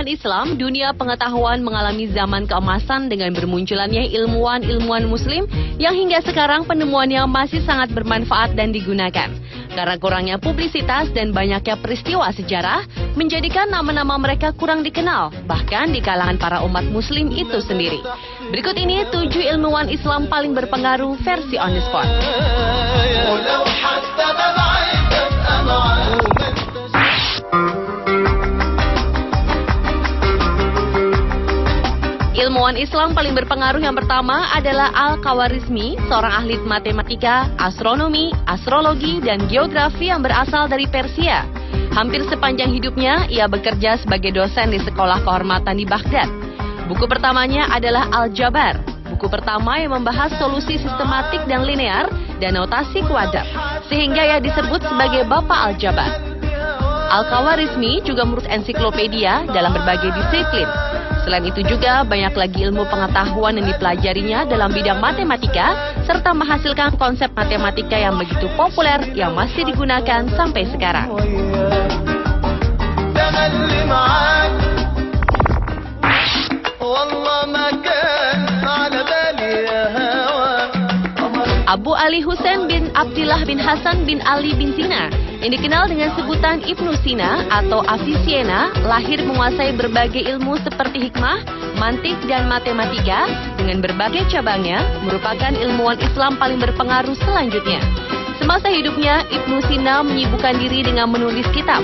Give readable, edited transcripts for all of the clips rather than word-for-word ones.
ilmuwan Islam, dunia pengetahuan mengalami zaman keemasan dengan bermunculannya ilmuwan-ilmuwan Muslim yang hingga sekarang penemuannya masih sangat bermanfaat dan digunakan. Karena kurangnya publisitas dan banyaknya peristiwa sejarah, menjadikan nama-nama mereka kurang dikenal, bahkan di kalangan para umat Muslim itu sendiri. Berikut ini 7 ilmuwan Islam paling berpengaruh versi On The Spot. Ilmuwan Islam paling berpengaruh yang pertama adalah Al-Khawarizmi, seorang ahli matematika, astronomi, astrologi, dan geografi yang berasal dari Persia. Hampir sepanjang hidupnya, ia bekerja sebagai dosen di sekolah kehormatan di Baghdad. Buku pertamanya adalah Al-Jabar, buku pertama yang membahas solusi sistematik dan linear dan notasi kuadrat, sehingga ia disebut sebagai Bapak Al-Jabar. Al-Khawarizmi juga menulis ensiklopedia dalam berbagai disiplin. Selain itu juga banyak lagi ilmu pengetahuan yang dipelajarinya dalam bidang matematika, serta menghasilkan konsep matematika yang begitu populer yang masih digunakan sampai sekarang. Abu Ali Husain bin Abdullah bin Hasan bin Ali bin Sina, yang dikenal dengan sebutan Ibnu Sina atau Avicenna, lahir menguasai berbagai ilmu seperti hikmah, mantik, dan matematika. Dengan berbagai cabangnya, merupakan ilmuwan Islam paling berpengaruh selanjutnya. Semasa hidupnya, Ibnu Sina menyibukkan diri dengan menulis kitab.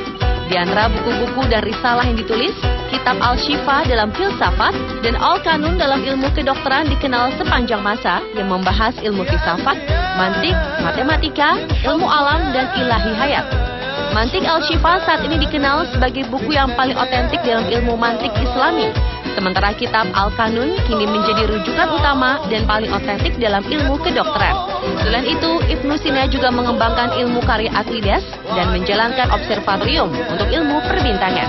Di antara buku-buku dan risalah yang ditulis, kitab Al-Shifa dalam filsafat dan Al-Kanun dalam ilmu kedokteran dikenal sepanjang masa yang membahas ilmu filsafat, mantik, matematika, ilmu alam, dan ilahi hayat. Mantik Al-Shifa saat ini dikenal sebagai buku yang paling otentik dalam ilmu mantik Islami. Sementara kitab Al-Kanun kini menjadi rujukan utama dan paling otentik dalam ilmu kedokteran. Selain itu, Ibnu Sina juga mengembangkan ilmu karya Aklides dan menjalankan observatorium untuk ilmu perbintangan.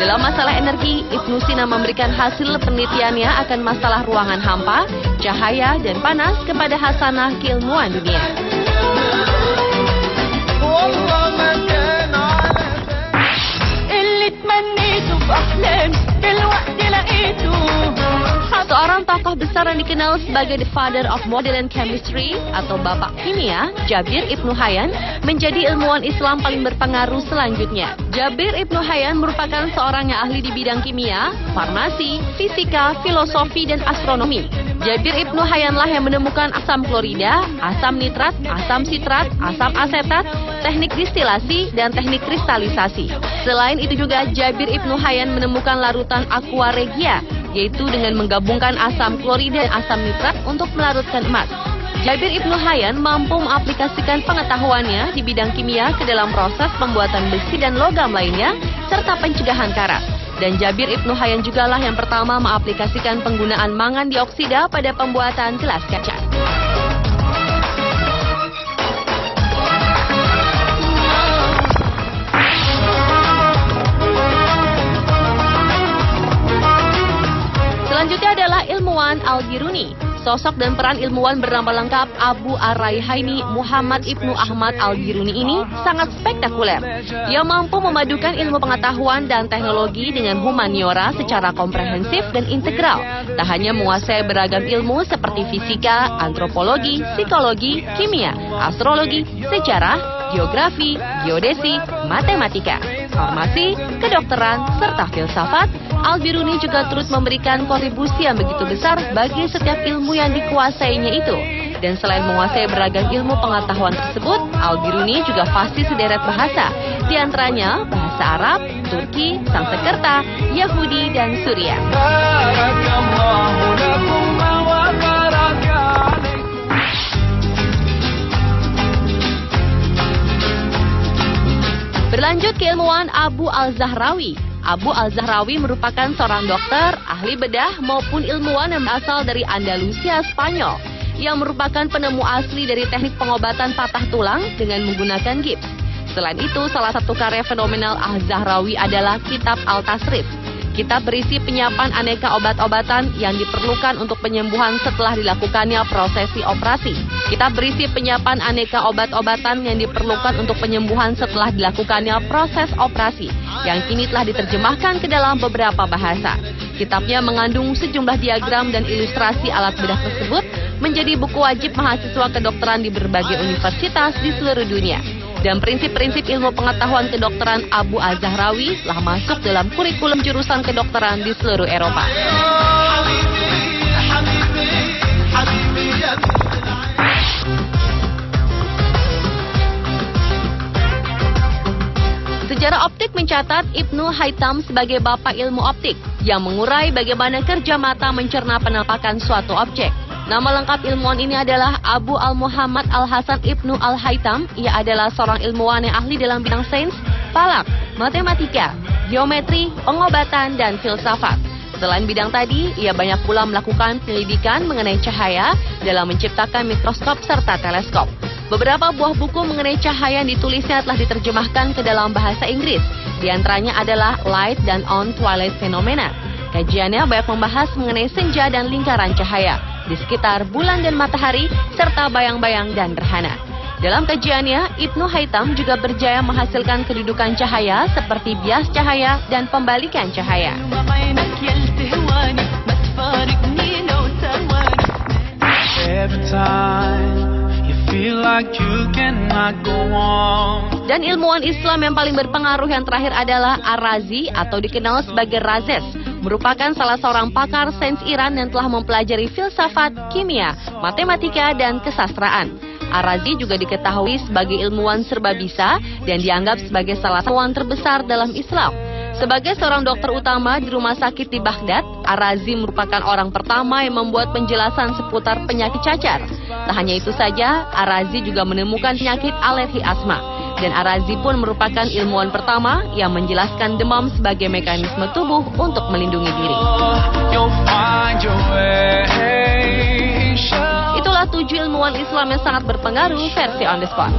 Dalam masalah energi, Ibnu Sina memberikan hasil penelitiannya akan masalah ruangan hampa, cahaya, dan panas kepada hasanah keilmuan dunia. Seorang tokoh besar yang dikenal sebagai the father of modern chemistry atau bapak kimia, Jabir Ibnu Hayyan, menjadi ilmuwan Islam paling berpengaruh selanjutnya. Jabir Ibnu Hayyan merupakan seorang yang ahli di bidang kimia, farmasi, fisika, filosofi, dan astronomi. Jabir Ibnu Hayyanlah yang menemukan asam klorida, asam nitrat, asam sitrat, asam asetat, teknik distilasi, dan teknik kristalisasi. Selain itu juga Jabir Ibnu Hayyan menemukan larutan aqua regia, yaitu dengan menggabungkan asam klorida dan asam nitrat untuk melarutkan emas. Jabir Ibnu Hayyan mampu mengaplikasikan pengetahuannya di bidang kimia ke dalam proses pembuatan besi dan logam lainnya, serta pencegahan karat. Dan Jabir Ibnu Hayyan jugalah yang pertama mengaplikasikan penggunaan mangan dioksida pada pembuatan gelas kaca. Selanjutnya adalah ilmuwan Al-Biruni. Sosok dan peran ilmuwan bernama lengkap Abu Ar-Rayhaini Muhammad Ibnu Ahmad Al-Biruni ini sangat spektakuler. Ia mampu memadukan ilmu pengetahuan dan teknologi dengan humaniora secara komprehensif dan integral. Tak hanya menguasai beragam ilmu seperti fisika, antropologi, psikologi, kimia, astrologi, sejarah, geografi, geodesi, matematika, farmasi, kedokteran, serta filsafat, Al-Biruni juga terus memberikan kontribusi yang begitu besar bagi setiap ilmu yang dikuasainya itu. Dan selain menguasai beragam ilmu pengetahuan tersebut, Al-Biruni juga fasih sederet bahasa, di antaranya bahasa Arab, Turki, Sanskerta, Yahudi, dan Suriah. Berlanjut ke ilmuwan Abu Al-Zahrawi. Abu Al-Zahrawi merupakan seorang dokter, ahli bedah, maupun ilmuwan yang berasal dari Andalusia, Spanyol, yang merupakan penemu asli dari teknik pengobatan patah tulang dengan menggunakan gips. Selain itu, salah satu karya fenomenal Al-Zahrawi adalah Kitab Al-Tasrif. Kitab berisi penyiapan aneka obat-obatan yang diperlukan untuk penyembuhan setelah dilakukannya prosesi operasi. Kitab berisi penyiapan aneka obat-obatan yang diperlukan untuk penyembuhan setelah dilakukannya proses operasi, yang kini telah diterjemahkan ke dalam beberapa bahasa. Kitabnya mengandung sejumlah diagram dan ilustrasi alat bedah tersebut, menjadi buku wajib mahasiswa kedokteran di berbagai universitas di seluruh dunia. Dan prinsip-prinsip ilmu pengetahuan kedokteran Abu Az-Zahrawi telah masuk dalam kurikulum jurusan kedokteran di seluruh Eropa. Sejarah optik mencatat Ibnu Haytham sebagai bapak ilmu optik yang mengurai bagaimana kerja mata mencerna penampakan suatu objek. Nama lengkap ilmuwan ini adalah Abu Al-Muhammad Al-Hasan Ibnu Al-Haytham. Ia adalah seorang ilmuwan yang ahli dalam bidang sains, falak, matematika, geometri, pengobatan, dan filsafat. Selain bidang tadi, ia banyak pula melakukan penyelidikan mengenai cahaya dalam menciptakan mikroskop serta teleskop. Beberapa buah buku mengenai cahaya yang ditulisnya telah diterjemahkan ke dalam bahasa Inggris. Di antaranya adalah Light dan On Twilight Phenomena. Kajiannya banyak membahas mengenai senja dan lingkaran cahaya di sekitar bulan dan matahari, serta bayang-bayang dan gerhana. Dalam kajiannya, Ibnu Haytham juga berjaya menghasilkan kedudukan cahaya seperti bias cahaya dan pembalikan cahaya. Dan ilmuwan Islam yang paling berpengaruh yang terakhir adalah Ar-Razi atau dikenal sebagai Razes, merupakan salah seorang pakar sains Iran yang telah mempelajari filsafat, kimia, matematika, dan kesastraan. Ar-Razi juga diketahui sebagai ilmuwan serba bisa dan dianggap sebagai salah satu ilmuwan terbesar dalam Islam. Sebagai seorang dokter utama di rumah sakit di Baghdad, Ar-Razi merupakan orang pertama yang membuat penjelasan seputar penyakit cacar. Tak hanya itu saja, Ar-Razi juga menemukan penyakit alergi asma. Dan Ar-Razi pun merupakan ilmuwan pertama yang menjelaskan demam sebagai mekanisme tubuh untuk melindungi diri. Itulah 7 ilmuwan Islam yang sangat berpengaruh versi On The Spot.